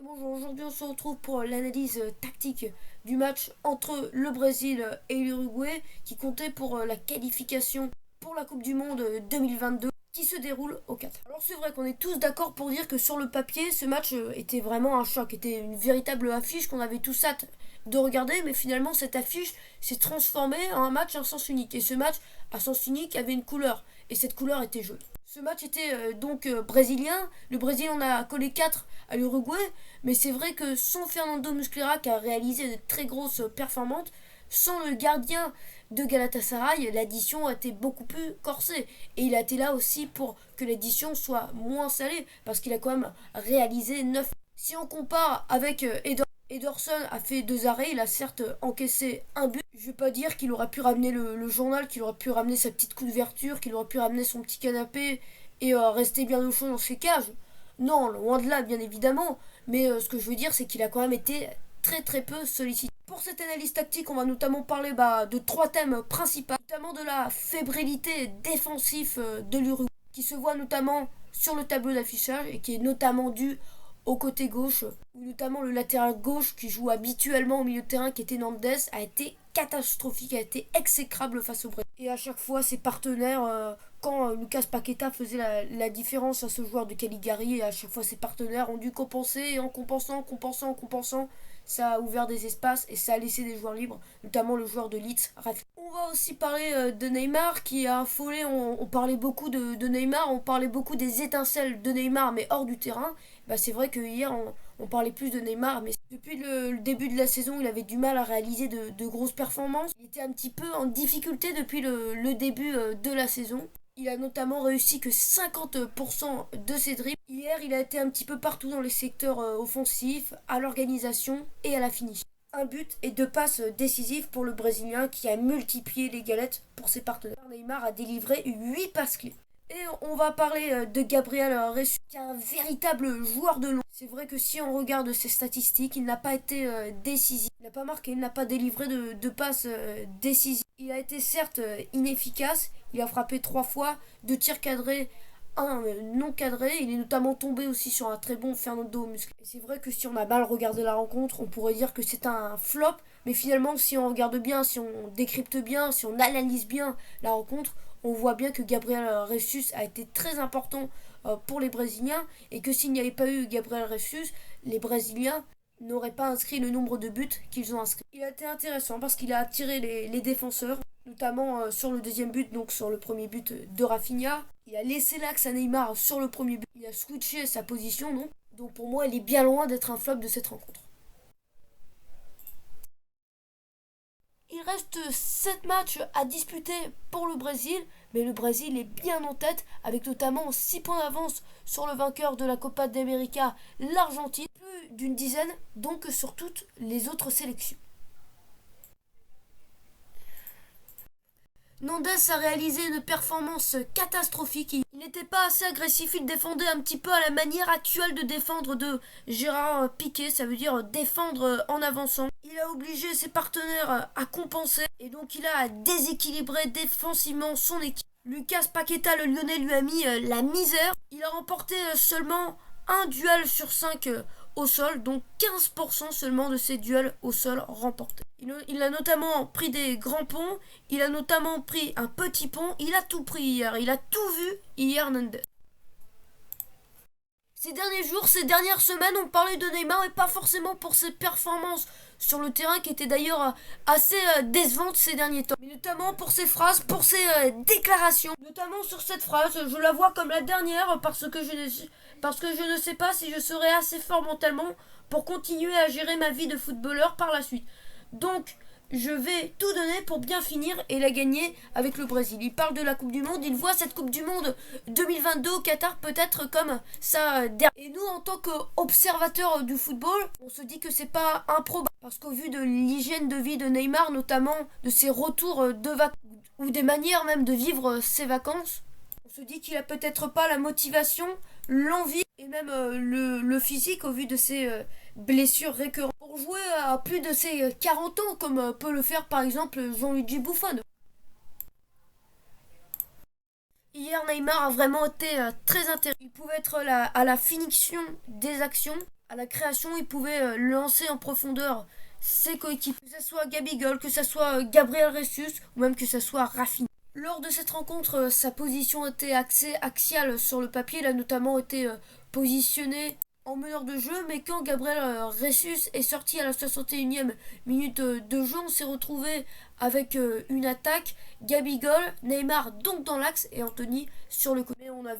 Bonjour, aujourd'hui on se retrouve pour l'analyse tactique du match entre le Brésil et l'Uruguay qui comptait pour la qualification pour la Coupe du Monde 2022 qui se déroule au Qatar. Alors c'est vrai qu'on est tous d'accord pour dire que sur le papier ce match était vraiment un choc, était une véritable affiche qu'on avait tous hâte de regarder, mais finalement cette affiche s'est transformée en un match à sens unique et ce match à sens unique avait une couleur et cette couleur était jaune. Ce match était brésilien. Le Brésil en a collé 4 à l'Uruguay. Mais c'est vrai que sans Fernando Muslera qui a réalisé de très grosses performances, sans le gardien de Galatasaray, l'addition a été beaucoup plus corsée. Et il a été là aussi pour que l'addition soit moins salée. Parce qu'il a quand même réalisé 9. Si on compare avec Ederson a fait 2 arrêts, il a certes encaissé un but. Je vais pas dire qu'il aurait pu ramener le journal, qu'il aurait pu ramener sa petite couverture, qu'il aurait pu ramener son petit canapé et rester bien au chaud dans ses cages. Non, loin de là, bien évidemment. Mais ce que je veux dire, c'est qu'il a quand même été très très peu sollicité. Pour cette analyse tactique, on va notamment parler de 3 thèmes principaux, notamment de la fébrilité défensive de l'Uruguay, qui se voit notamment sur le tableau d'affichage et qui est notamment due au côté gauche, où notamment le latéral gauche qui joue habituellement au milieu de terrain, qui était Nandes, a été catastrophique, a été exécrable face au Brésil. Et à chaque fois, ses partenaires, quand Lucas Paqueta faisait la différence à ce joueur de Caligari, et à chaque fois ses partenaires ont dû compenser, et en compensant, ça a ouvert des espaces et ça a laissé des joueurs libres, notamment le joueur de Leeds. On va aussi parler de Neymar qui a affolé, on parlait beaucoup de Neymar, on parlait beaucoup des étincelles de Neymar mais hors du terrain. C'est vrai que hier on parlait plus de Neymar, mais depuis le début de la saison il avait du mal à réaliser de grosses performances. Il était un petit peu en difficulté depuis le début de la saison. Il a notamment réussi que 50% de ses dribbles. Hier, il a été un petit peu partout dans les secteurs offensifs, à l'organisation et à la finition. Un but et 2 passes décisives pour le Brésilien qui a multiplié les galettes pour ses partenaires. Neymar a délivré 8 passes clés. Et on va parler de Gabriel Jesus, qui est un véritable joueur de long. C'est vrai que si on regarde ses statistiques, il n'a pas été décisif. Il n'a pas marqué, il n'a pas délivré de passes décisives. Il a été certes inefficace, il a frappé 3 fois, 2 tirs cadrés, un non cadré. Il est notamment tombé aussi sur un très bon Fernando Muslera. Et c'est vrai que si on a mal regardé la rencontre, on pourrait dire que c'est un flop. Mais finalement, si on regarde bien, si on décrypte bien, si on analyse bien la rencontre, on voit bien que Gabriel Jesus a été très important pour les Brésiliens et que s'il n'y avait pas eu Gabriel Jesus, les Brésiliens n'auraient pas inscrit le nombre de buts qu'ils ont inscrits. Il a été intéressant parce qu'il a attiré les défenseurs, notamment sur le deuxième but, donc sur le premier but de Rafinha. Il a laissé l'axe à Neymar sur le premier but. Il a switché sa position, donc pour moi, il est bien loin d'être un flop de cette rencontre. Il reste 7 matchs à disputer pour le Brésil, mais le Brésil est bien en tête, avec notamment 6 points d'avance sur le vainqueur de la Copa d'América, l'Argentine, plus d'une dizaine donc sur toutes les autres sélections. Nandes a réalisé une performance catastrophique. Il n'était pas assez agressif, il défendait un petit peu à la manière actuelle de défendre de Gérard Piqué, ça veut dire défendre en avançant. Il a obligé ses partenaires à compenser et donc il a déséquilibré défensivement son équipe. Lucas Paqueta, le Lyonnais, lui a mis la misère. Il a remporté seulement un duel sur 5 au sol, donc 15% seulement de ses duels au sol remportés. Il a notamment pris des grands ponts, il a notamment pris un petit pont, il a tout pris hier, il a tout vu hier Nandes. Ces derniers jours, ces dernières semaines, on parlait de Neymar et pas forcément pour ses performances sur le terrain qui étaient d'ailleurs assez décevantes ces derniers temps. Mais notamment pour ses phrases, pour ses déclarations. Notamment sur cette phrase, je la vois comme la dernière parce que je ne sais pas si je serai assez fort mentalement pour continuer à gérer ma vie de footballeur par la suite. Donc, je vais tout donner pour bien finir et la gagner avec le Brésil. Il parle de la Coupe du Monde, il voit cette Coupe du Monde 2022 au Qatar peut-être comme sa dernière. Et nous, en tant qu'observateurs du football, on se dit que c'est pas improbable. Parce qu'au vu de l'hygiène de vie de Neymar, notamment de ses retours de vacances, ou des manières même de vivre ses vacances, on se dit qu'il a peut-être pas la motivation, l'envie et même le physique au vu de ses blessures récurrentes pour jouer à plus de ses 40 ans comme peut le faire par exemple Gianluigi Buffon. Hier Neymar a vraiment été très intéressant. Il pouvait être à la finition des actions À la création, il pouvait lancer en profondeur ses coéquipiers, que ce soit Gabigol, que ce soit Gabriel Ressus ou même que ce soit Rafinha. Lors de cette rencontre, sa position était axée axiale sur le papier. Il a notamment été positionné en meneur de jeu, mais quand Gabriel Ressus est sorti à la 61e minute de jeu, on s'est retrouvé avec une attaque. Gabigol, Neymar donc dans l'axe et Anthony sur le côté. On a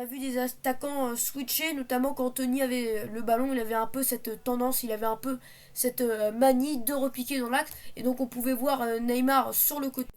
vu des attaquants switcher, notamment quand Anthony avait le ballon, il avait un peu cette tendance, il avait un peu cette manie de repiquer dans l'axe. Et donc on pouvait voir Neymar sur le côté,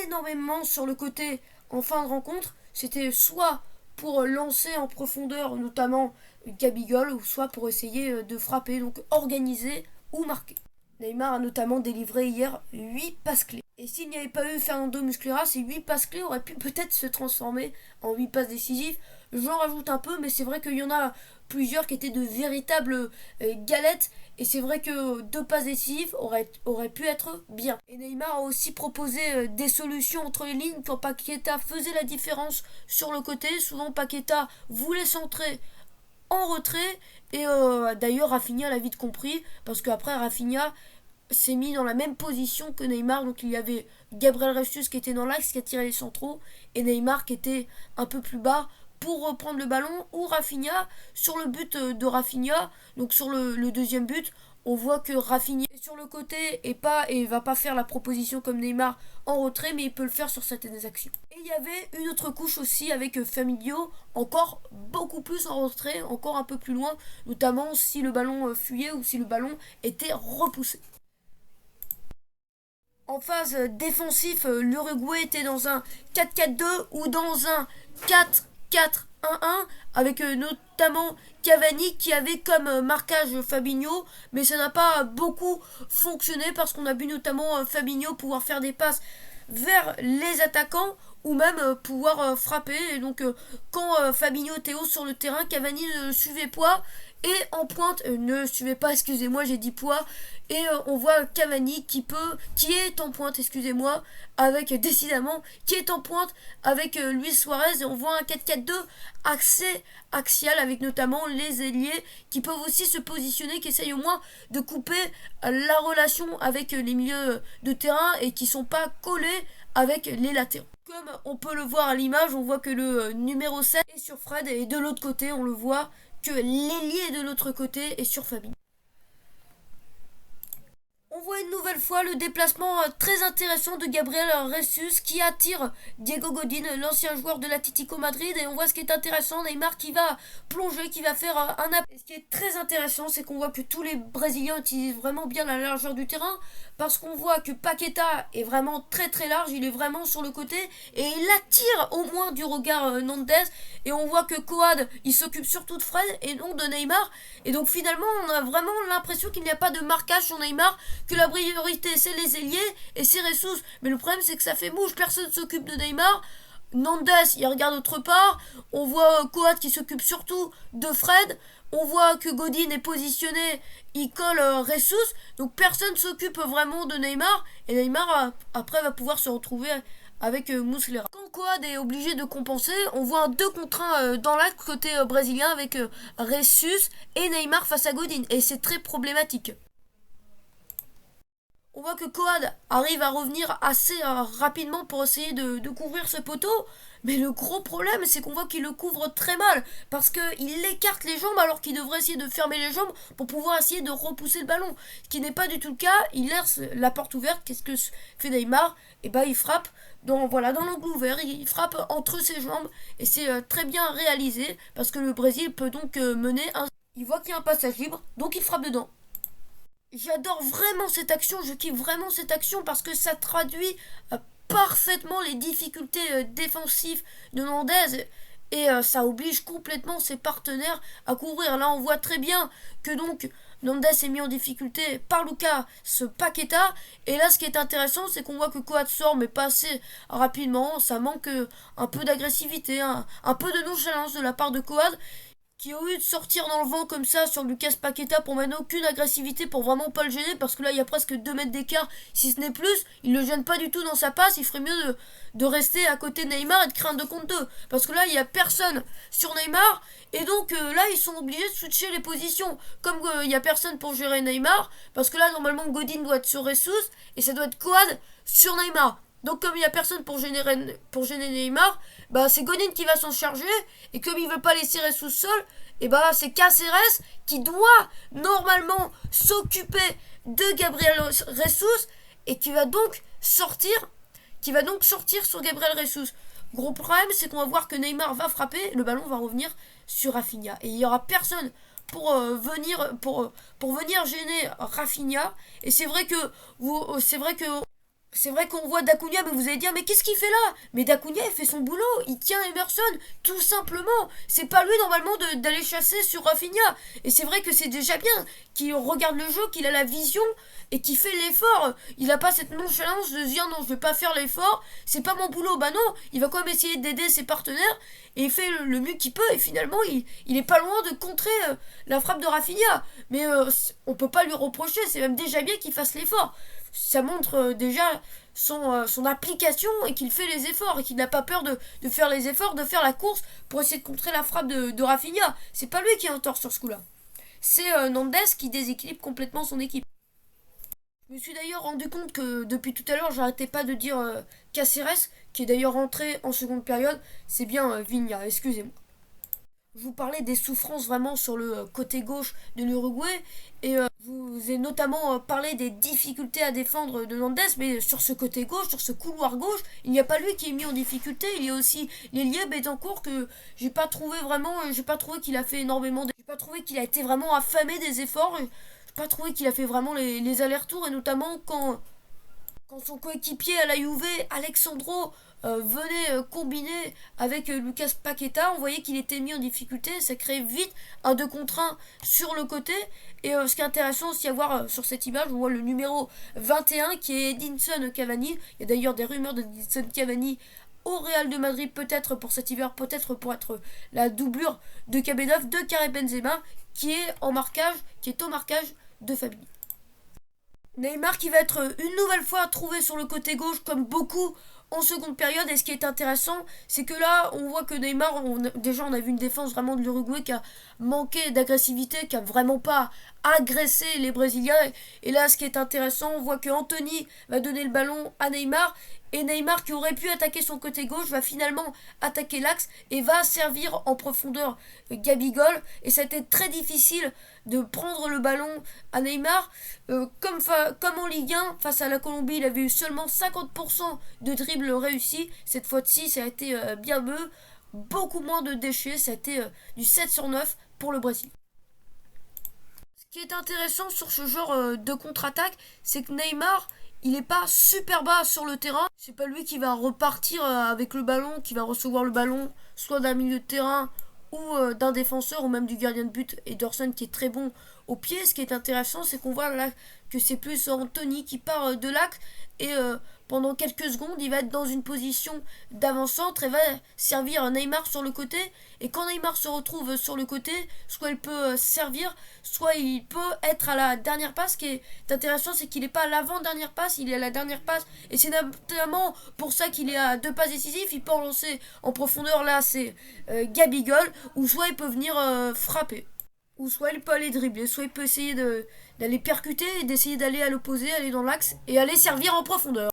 énormément sur le côté en fin de rencontre. C'était soit pour lancer en profondeur, notamment Gabigol, ou soit pour essayer de frapper, donc organiser ou marquer. Neymar a notamment délivré hier 8 passes clés. Et s'il n'y avait pas eu Fernando Muslera, ces 8 passes clés auraient pu peut-être se transformer en 8 passes décisives. J'en rajoute un peu, mais c'est vrai qu'il y en a plusieurs qui étaient de véritables galettes. Et c'est vrai que 2 passes décisives auraient pu être bien. Et Neymar a aussi proposé des solutions entre les lignes quand Paqueta faisait la différence sur le côté. Souvent Paqueta voulait centrer en retrait. Et d'ailleurs Rafinha l'a vite compris, parce qu'après Rafinha s'est mis dans la même position que Neymar. Donc il y avait Gabriel Jesus qui était dans l'axe, qui a tiré les centraux, et Neymar qui était un peu plus bas pour reprendre le ballon, ou Rafinha sur le but de Rafinha. Donc sur le deuxième but, on voit que Rafinha est sur le côté et va pas faire la proposition comme Neymar en retrait, mais il peut le faire sur certaines actions. Et il y avait une autre couche aussi avec Fabinho, encore beaucoup plus en retrait, encore un peu plus loin, notamment si le ballon fuyait ou si le ballon était repoussé. En phase défensif, l'Uruguay était dans un 4-4-2 ou dans un 4-4-1-1 avec notamment Cavani qui avait comme marquage Fabinho, mais ça n'a pas beaucoup fonctionné parce qu'on a vu notamment Fabinho pouvoir faire des passes vers les attaquants ou même pouvoir frapper. Et donc quand Fabinho était haut sur le terrain, Cavani ne suivait pas et en pointe ne suivait pas, excusez-moi, j'ai dit poids. Et on voit Cavani qui est en pointe, excusez-moi, avec décidément, qui est en pointe avec Luis Suarez. Et on voit un 4-4-2 axé axial avec notamment les ailiers qui peuvent aussi se positionner, qui essayent au moins de couper la relation avec les milieux de terrain et qui sont pas collés avec les latéraux. Comme on peut le voir à l'image, on voit que le numéro 7 est sur Fred et de l'autre côté, on le voit que l'ailier de l'autre côté est sur Fabinho. On voit une nouvelle fois le déplacement très intéressant de Gabriel Jesus qui attire Diego Godin, l'ancien joueur de l'Atlético Madrid. Et on voit ce qui est intéressant, Neymar qui va plonger, qui va faire un appel. Et ce qui est très intéressant, c'est qu'on voit que tous les Brésiliens utilisent vraiment bien la largeur du terrain, parce qu'on voit que Paqueta est vraiment très très large, il est vraiment sur le côté et il attire au moins du regard Nandes. Et on voit que Coad, il s'occupe surtout de Fred et non de Neymar. Et donc finalement, on a vraiment l'impression qu'il n'y a pas de marquage sur Neymar, que la priorité c'est les ailiers et c'est Ressus. Mais le problème c'est que ça fait mouche, personne ne s'occupe de Neymar. Nandes, il regarde autre part. On voit Coat qui s'occupe surtout de Fred. On voit que Godin est positionné, il colle Ressus. Donc personne s'occupe vraiment de Neymar. Et Neymar, après, va pouvoir se retrouver avec Muslera. Quand Coad est obligé de compenser, on voit un 2 contre 1 dans l'axe côté brésilien avec Ressus et Neymar face à Godin. Et c'est très problématique. On voit que Coad arrive à revenir assez rapidement pour essayer de couvrir ce poteau. Mais le gros problème, c'est qu'on voit qu'il le couvre très mal. Parce qu'il écarte les jambes alors qu'il devrait essayer de fermer les jambes pour pouvoir essayer de repousser le ballon. Ce qui n'est pas du tout le cas. Il laisse la porte ouverte. Qu'est-ce que fait Neymar? Et bah il frappe dans l'angle ouvert. Il frappe entre ses jambes. Et c'est très bien réalisé. Parce que le Brésil peut donc mener un... Il voit qu'il y a un passage libre. Donc il frappe dedans. J'adore vraiment cette action, je kiffe vraiment cette action parce que ça traduit parfaitement les difficultés défensives de Nandez et ça oblige complètement ses partenaires à couvrir. Là on voit très bien que donc Nandez est mis en difficulté par Lucas Paqueta et là ce qui est intéressant c'est qu'on voit que Coat sort mais pas assez rapidement, ça manque un peu d'agressivité, un peu de nonchalance de la part de Coad qui au lieu de sortir dans le vent comme ça sur Lucas Paqueta pour mettre aucune agressivité pour vraiment pas le gêner, parce que là il y a presque 2 mètres d'écart si ce n'est plus, il le gêne pas du tout dans sa passe, il ferait mieux de rester à côté de Neymar et de créer un 2 contre 2, parce que là il y a personne sur Neymar, et donc là ils sont obligés de switcher les positions, comme il y a personne pour gérer Neymar, parce que là normalement Godin doit être sur Ressus, et ça doit être Coad sur Neymar. Donc comme il n'y a personne pour gêner Neymar, bah c'est Godin qui va s'en charger. Et comme il veut pas laisser Ressus seul, et bah c'est Caceres qui doit normalement s'occuper de Gabriel Ressus et qui va donc sortir sur Gabriel Ressus. Gros problème, c'est qu'on va voir que Neymar va frapper, le ballon va revenir sur Rafinha. Et il n'y aura personne pour venir gêner Rafinha. Et c'est vrai qu'on voit Dacunia, mais vous allez dire, mais qu'est-ce qu'il fait là? Mais Dacunia, il fait son boulot, il tient Emerson, tout simplement. C'est pas lui, normalement, d'aller chasser sur Rafinha. Et c'est vrai que c'est déjà bien qu'il regarde le jeu, qu'il a la vision et qu'il fait l'effort. Il a pas cette nonchalance de se dire, non, je vais pas faire l'effort, c'est pas mon boulot. Bah non, il va quand même essayer d'aider ses partenaires et il fait le mieux qu'il peut. Et finalement, il est pas loin de contrer la frappe de Rafinha. Mais on peut pas lui reprocher, c'est même déjà bien qu'il fasse l'effort. Ça montre déjà son application et qu'il fait les efforts et qu'il n'a pas peur de faire les efforts, de faire la course pour essayer de contrer la frappe de Rafinha. C'est pas lui qui est en tort sur ce coup-là. C'est Nandes qui déséquilibre complètement son équipe. Je me suis d'ailleurs rendu compte que depuis tout à l'heure, j'arrêtais pas de dire Caceres, qui est d'ailleurs rentré en seconde période. C'est bien Vigna, excusez-moi. Je vous parlais des souffrances vraiment sur le côté gauche de l'Uruguay et je vous ai notamment parlé des difficultés à défendre de Nandes, mais sur ce côté gauche, sur ce couloir gauche, il n'y a pas lui qui est mis en difficulté, il y a aussi l'ailier Betancourt que j'ai pas trouvé qu'il a fait énormément, j'ai pas trouvé qu'il a été vraiment affamé des efforts, j'ai pas trouvé qu'il a fait vraiment les allers-retours et notamment quand son coéquipier à la Juve, Alexandro, venait combiner avec Lucas Paqueta, on voyait qu'il était mis en difficulté, ça créait vite un 2 contre 1 sur le côté. Et ce qui est intéressant aussi à voir sur cette image, on voit le numéro 21 qui est Edinson Cavani. Il y a d'ailleurs des rumeurs d'Edinson Cavani au Real de Madrid, peut-être pour cet hiver, peut-être pour être la doublure de KB9 de Karim Benzema, qui est au marquage de Fabinho. Neymar qui va être une nouvelle fois trouvé sur le côté gauche comme beaucoup en seconde période. Et ce qui est intéressant, c'est que là, on voit que Neymar, déjà on a vu une défense vraiment de l'Uruguay qui a manqué d'agressivité, qui a vraiment pas agressé les Brésiliens. Et là, ce qui est intéressant, on voit que Anthony va donner le ballon à Neymar. Et Neymar, qui aurait pu attaquer son côté gauche, va finalement attaquer l'axe et va servir en profondeur Gabigol. Et ça a été très difficile de prendre le ballon à Neymar. Comme en Ligue 1, face à la Colombie, il avait eu seulement 50% de dribbles réussis. Cette fois-ci, ça a été bien mieux. Beaucoup moins de déchets. Ça a été du 7 sur 9 pour le Brésil. Ce qui est intéressant sur ce genre de contre-attaque, c'est que Neymar, il n'est pas super bas sur le terrain. C'est pas lui qui va repartir avec le ballon, qui va recevoir le ballon, soit d'un milieu de terrain ou d'un défenseur ou même du gardien de but Ederson qui est très bon au pied. Ce qui est intéressant, c'est qu'on voit là que c'est plus Anthony qui part de l'axe et pendant quelques secondes, il va être dans une position d'avant-centre et va servir Neymar sur le côté. Et quand Neymar se retrouve sur le côté, soit il peut servir, soit il peut être à la dernière passe. Ce qui est intéressant, c'est qu'il n'est pas à l'avant-dernière passe, il est à la dernière passe. Et c'est notamment pour ça qu'il est à 2 passes décisives. Il peut en lancer en profondeur, là c'est Gabigol, ou soit il peut venir frapper. Ou soit il peut aller dribbler, soit il peut essayer d'aller percuter et d'essayer d'aller à l'opposé, aller dans l'axe et aller servir en profondeur.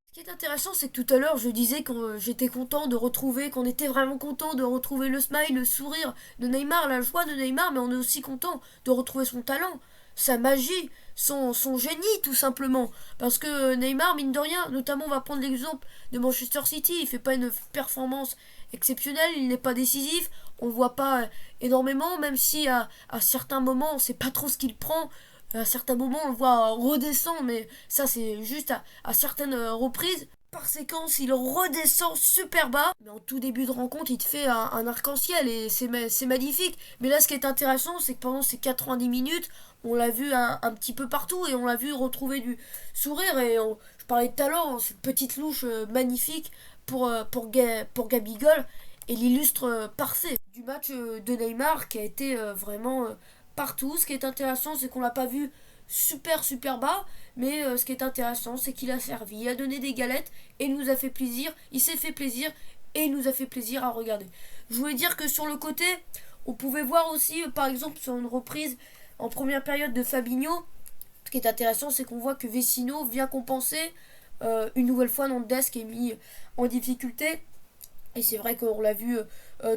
Ce qui est intéressant, c'est que tout à l'heure, je disais que j'étais content de retrouver, qu'on était vraiment content de retrouver le smile, le sourire de Neymar, la joie de Neymar, mais on est aussi content de retrouver son talent, sa magie, son génie, tout simplement. Parce que Neymar, mine de rien, notamment on va prendre l'exemple de Manchester City, il fait pas une performance exceptionnelle, il n'est pas décisif, on le voit pas énormément, même si à certains moments, on sait pas trop ce qu'il prend. À certains moments, on le voit redescendre, mais ça, c'est juste à certaines reprises. Par séquence, il redescend super bas. Mais en tout début de rencontre, il te fait un arc-en-ciel et c'est magnifique. Mais là, ce qui est intéressant, c'est que pendant ces 90 minutes, on l'a vu un petit peu partout et on l'a vu retrouver du sourire. Et je parlais de talent, cette petite louche magnifique pour Gabigol. est l'illustre parfait du match de Neymar qui a été vraiment partout. Ce qui est intéressant, c'est qu'on l'a pas vu super bas, mais ce qui est intéressant, c'est qu'il a servi, il a donné des galettes et il nous a fait plaisir, il s'est fait plaisir et il nous a fait plaisir à regarder. Je voulais dire que sur le côté, on pouvait voir aussi, par exemple, sur une reprise en première période de Fabinho, ce qui est intéressant, c'est qu'on voit que Vecino vient compenser une nouvelle fois Nandes qui est mis en difficulté. Et c'est vrai qu'on l'a vu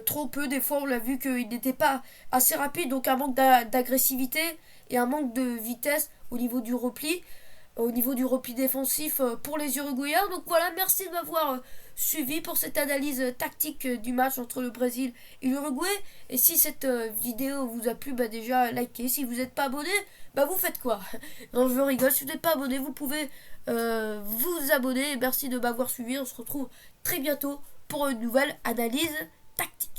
trop peu, des fois on l'a vu qu'il n'était pas assez rapide, donc un manque d'agressivité et un manque de vitesse au niveau du repli, défensif pour les Uruguayens. Donc voilà, merci de m'avoir suivi pour cette analyse tactique du match entre le Brésil et l'Uruguay. Et si cette vidéo vous a plu, bah déjà likez. Si vous n'êtes pas abonné, bah vous faites quoi? Non, je rigole, si vous n'êtes pas abonné, vous pouvez vous abonner. Merci de m'avoir suivi, on se retrouve très bientôt pour une nouvelle analyse tactique.